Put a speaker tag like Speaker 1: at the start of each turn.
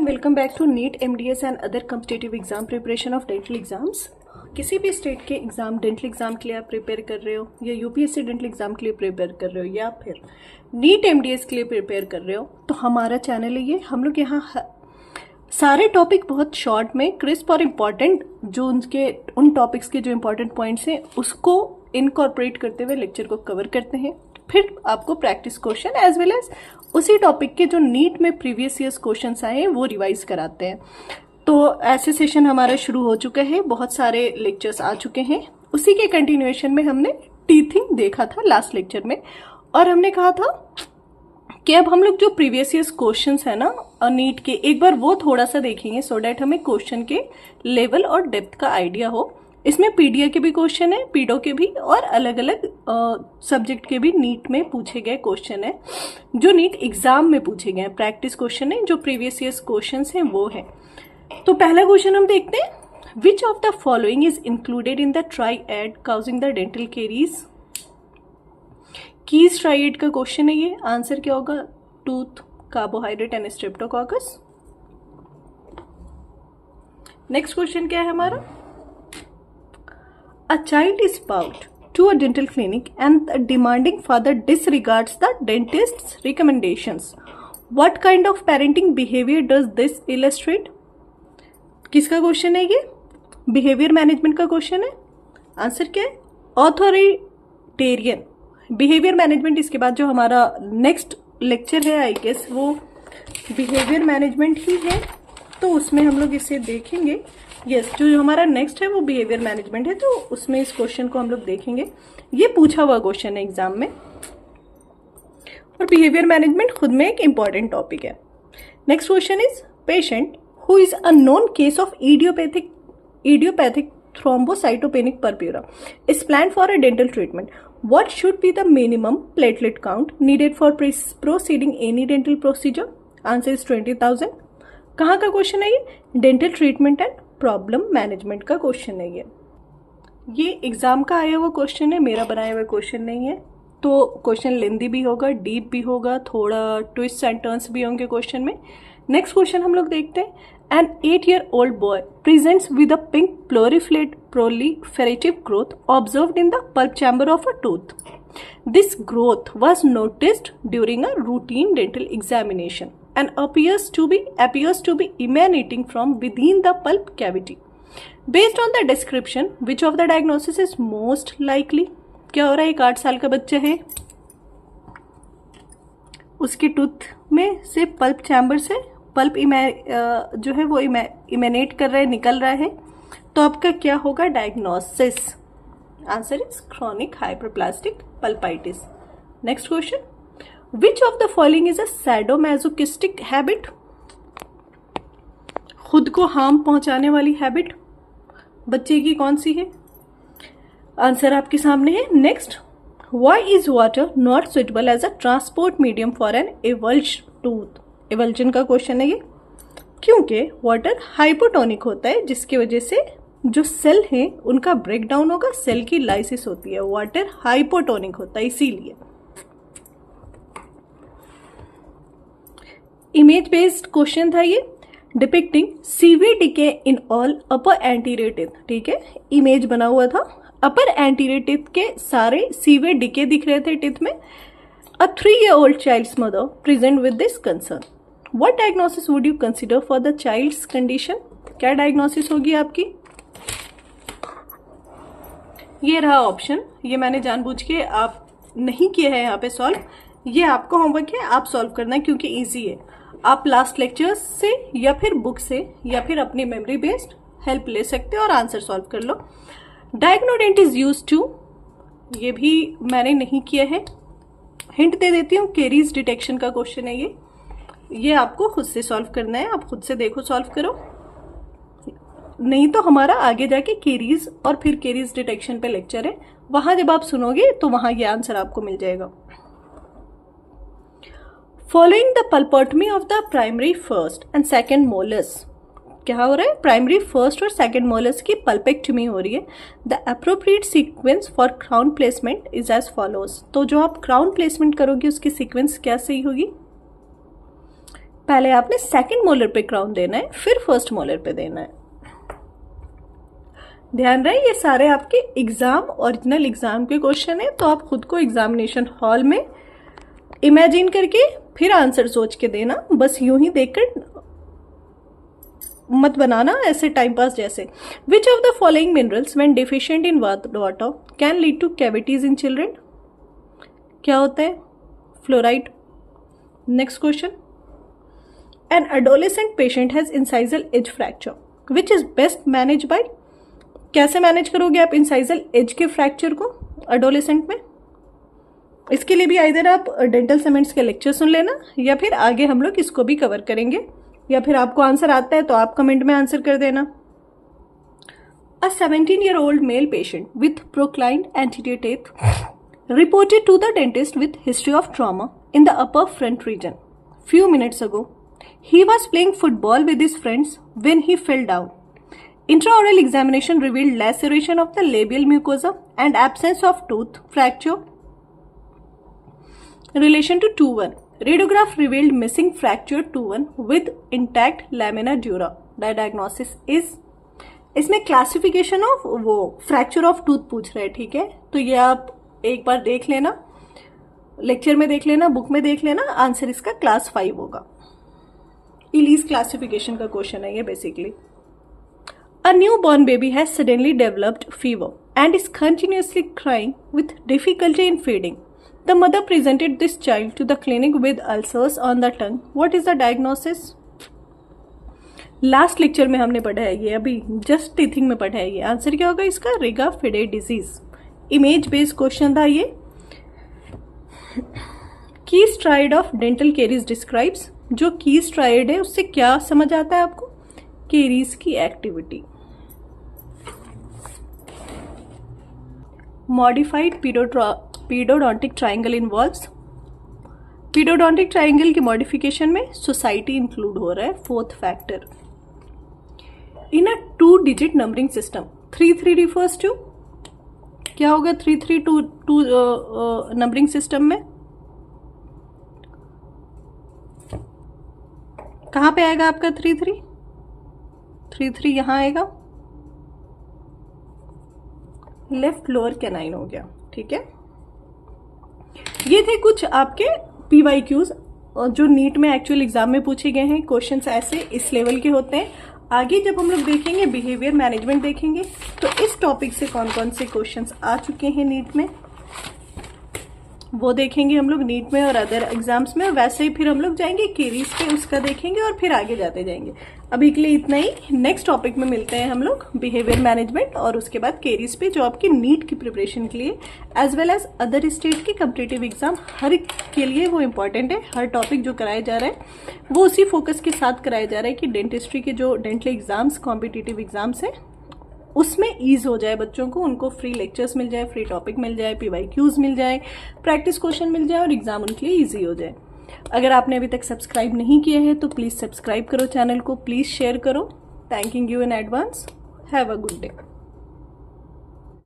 Speaker 1: And welcome back to NEET MDS and other competitive exam preparation of dental exams. किसी भी state के exam dental exam के लिए आप प्रिपेयर कर रहे हो या यूपीएससी डेंटल एग्जाम के लिए प्रिपेयर कर रहे हो या फिर नीट एमडीएस के लिए प्रिपेयर कर रहे हो तो हमारा चैनल है ये। हम लोग यहाँ सारे टॉपिक बहुत शॉर्ट में क्रिस्प और इम्पॉर्टेंट जो उन टॉपिक्स के जो इम्पॉर्टेंट पॉइंट्स हैं उसको इनकॉर्पोरेट करते हुए लेक्चर को कवर करते हैं। फिर आपको practice question as well as उसी टॉपिक के जो नीट में प्रीवियस ईयर्स क्वेश्चंस आए हैं वो रिवाइज कराते हैं। तो ऐसे सेशन हमारा शुरू हो चुका है, बहुत सारे लेक्चर्स आ चुके हैं। उसी के कंटिन्यूएशन में हमने टीथिंग देखा था लास्ट लेक्चर में और हमने कहा था कि अब हम लोग जो प्रीवियस ईयर्स क्वेश्चंस है ना नीट के एक बार वो थोड़ा सा देखेंगे सो डैट हमें क्वेश्चन के लेवल और डेप्थ का आइडिया हो। इसमें पीडीए के भी क्वेश्चन है, पीडो के भी और अलग अलग सब्जेक्ट के भी नीट में पूछे गए क्वेश्चन है जो नीट एग्जाम में पूछे गए। प्रैक्टिस क्वेश्चन है जो प्रीवियस ईयर्स क्वेश्चंस हैं वो है। तो पहला क्वेश्चन हम देखते हैं, विच of the following is included in the triad causing the dental caries. Keys triad का क्वेश्चन है ये। आंसर क्या होगा? Tooth, carbohydrate and Streptococcus. Next question क्या है हमारा? A child is brought to a dental clinic and the demanding father disregards the dentist's recommendations. What kind of parenting behavior does this illustrate? किसका question है ये? Behaviour management का question है। Answer क्या है? Authoritarian behaviour management. इसके बाद जो हमारा नेक्स्ट लेक्चर है आई गेस वो बिहेवियर मैनेजमेंट ही है, तो उसमें हम लोग इसे देखेंगे। यस, जो हमारा नेक्स्ट है वो बिहेवियर मैनेजमेंट है, तो उसमें इस क्वेश्चन को हम लोग देखेंगे। ये पूछा हुआ क्वेश्चन है एग्जाम में और बिहेवियर मैनेजमेंट खुद में एक इंपॉर्टेंट टॉपिक है। Next question is, patient who is a known case of idiopathic thrombocytopenic purpura is planned for a dental treatment. What should be the minimum platelet count needed for proceeding any dental procedure? Answer is 20,000. कहाँ का question है ये? Dental treatment and problem management का question है ये exam का आया हुआ क्वेश्चन है, मेरा बनाया हुआ क्वेश्चन नहीं है। तो क्वेश्चन लेंदी भी होगा, डीप भी होगा, थोड़ा ट्विस्ट एंड टर्न्स भी होंगे क्वेश्चन में। नेक्स्ट क्वेश्चन हम लोग देखते हैं, N 8-year-old boy presents with a pink proliferative growth observed in the pulp chamber of a tooth. This growth was noticed during a routine dental examination and appears to be emanating from within the pulp cavity. Based on the description, which of the diagnosis is most likely? क्या हो रहा है? एक 8 साल का बच्चा है, उसके टूथ में से पल्प चैम्बर से पल्प जो है वो इमेनेट कर रहा है, निकल रहा है। तो आपका क्या होगा diagnosis? Answer is chronic hyperplastic pulpitis. Next question, which of the following is a sadomasochistic habit? खुद को हार्म पहुंचाने वाली हैबिट बच्चे की कौन सी है? आंसर आपके सामने है। Next, why is water not suitable as a transport medium for an avulsed tooth? Avulsion का क्वेश्चन है ये। क्योंकि वाटर हाइपोटोनिक होता है जिसकी वजह से जो सेल है उनका ब्रेकडाउन होगा, सेल की लाइसिस होती है, वाटर हाइपोटोनिक होता है इसीलिए। इमेज बेस्ड क्वेश्चन था ये, depicting severe decay in all upper anterior teeth. ठीक है, इमेज बना हुआ था, अपर एंटीरियर टीथ के सारे सीवियर डिके दिख रहे थे टीथ में। A 3-year-old child's mother present with this concern. What diagnosis would you consider for the child's condition? क्या डायग्नोसिस होगी आपकी? ये रहा ऑप्शन, ये मैंने जानबूझ के आप नहीं किया है यहाँ पे सॉल्व, ये आपको होमवर्क है, आप सॉल्व करना है क्योंकि इजी है। आप लास्ट लेक्चर्स से या फिर बुक से या फिर अपनी मेमोरी बेस्ड हेल्प ले सकते हो और आंसर सॉल्व कर लो। डायग्नोडेंट इज यूज टू, ये भी मैंने नहीं किया है, हिंट दे देती हूँ, केरीज डिटेक्शन का क्वेश्चन है ये आपको खुद से सॉल्व करना है, आप खुद से देखो सॉल्व करो, नहीं तो हमारा आगे जाके केरीज और फिर केरीज डिटेक्शन पे लेक्चर है, वहां जब आप सुनोगे तो वहां ये आंसर आपको मिल जाएगा। Following the pulpotomy of the primary first and second molars, क्या हो रहा है? प्राइमरी फर्स्ट और सेकेंड मोलर्स की पल्पेक्टमी हो रही है। The appropriate sequence for crown placement is as follows. तो जो आप क्राउन प्लेसमेंट करोगे उसकी सीक्वेंस क्या सही होगी? पहले आपने सेकंड मोलर पे क्राउन देना है, फिर फर्स्ट मोलर पे देना है। ध्यान रहे ये सारे आपके एग्जाम, ओरिजिनल एग्जाम के क्वेश्चन है, तो आप खुद को एग्जामिनेशन हॉल में इमेजिन करके फिर आंसर सोच के देना, बस यूं ही देखकर मत बनाना ऐसे टाइम पास जैसे। Which of the following minerals when deficient in water can lead to cavities in children? क्या होता है? Fluoride. Next question, an adolescent patient has incisal edge fracture which is best manage by? कैसे manage करोगे आप incisal edge के fracture को adolescent में? इसके लिए भी आइदर आप डेंटल सीमेंट्स के लेक्चर सुन लेना, या फिर आगे हम लोग इसको भी कवर करेंगे, या फिर आपको आंसर आता है तो आप कमेंट में आंसर कर देना। A 17-year-old male patient with proclined anterior teeth reported to the dentist with history of trauma in the upper front region. Few minutes ago, he was playing football with his friends when he fell down. Intraoral examination revealed laceration of the labial mucosa and absence of tooth fracture. Relation to 2-1. Radiograph revealed missing fractured 2-1 with intact lamina dura. The diagnosis is, इसमें classification of वो fracture of tooth पूछ रहे हैं, ठीक है? तो ये आप एक बार देख लेना, लेक्चर में देख लेना, बुक में देख लेना, आंसर इसका क्लास 5 होगा। इलीज क्लासिफिकेशन का क्वेश्चन है ये basically. A newborn baby has suddenly developed fever and is continuously crying with difficulty in feeding. The mother presented this child to the clinic with ulcers on the tongue. What is the diagnosis? Last lecture में हमने पढ़ा है ये, अभी just teething में पढ़ा है ये। आंसर क्या होगा इसका? Riga Fede disease. Image based question था ये। Keyes triad of dental caries describes. जो की स्ट्राइड है उससे क्या समझ आता है आपको? केरीज की activity. Modified pedodontic triangle involves. Pedodontic triangle की मॉडिफिकेशन में सोसाइटी इंक्लूड हो रहा है, fourth factor. In a 2 digit numbering system 3 refers to, क्या होगा 3 नंबरिंग सिस्टम में? कहां पे आएगा आपका 3 यहां आएगा, लेफ्ट लोअर कैनाइन हो गया, ठीक है? ये थे कुछ आपके PYQs जो नीट में एक्चुअल एग्जाम में पूछे गए हैं। क्वेश्चंस ऐसे इस लेवल के होते हैं। आगे जब हम लोग देखेंगे बिहेवियर मैनेजमेंट देखेंगे, तो इस टॉपिक से कौन कौन से क्वेश्चंस आ चुके हैं नीट में वो देखेंगे हम लोग नीट में और अदर एग्जाम्स में। और वैसे ही फिर हम लोग जाएंगे केरीज पे, उसका देखेंगे और फिर आगे जाते जाएंगे। अभी के लिए इतना ही। नेक्स्ट टॉपिक में मिलते हैं हम लोग बिहेवियर मैनेजमेंट, और उसके बाद केरीज पे जो आपकी नीट की प्रिपरेशन के लिए as well as other state के कॉम्पिटिटिव एग्जाम हर के लिए वो इम्पॉर्टेंट है। हर टॉपिक जो कराया जा रहा है वो उसी फोकस के साथ कराया जा रहा है कि डेंटिस्ट्री के जो डेंटल एग्जाम्स कॉम्पिटिटिव एग्जाम्स है उसमें ईज हो जाए बच्चों को, उनको फ्री लेक्चर्स मिल जाए, फ्री टॉपिक मिल जाए, PYQs मिल जाए, प्रैक्टिस क्वेश्चन मिल जाए और एग्जाम उनके लिए ईजी हो जाए। अगर आपने अभी तक सब्सक्राइब नहीं किया है तो प्लीज़ सब्सक्राइब करो चैनल को, प्लीज़ शेयर करो। Thanking you in advance. Have a good day.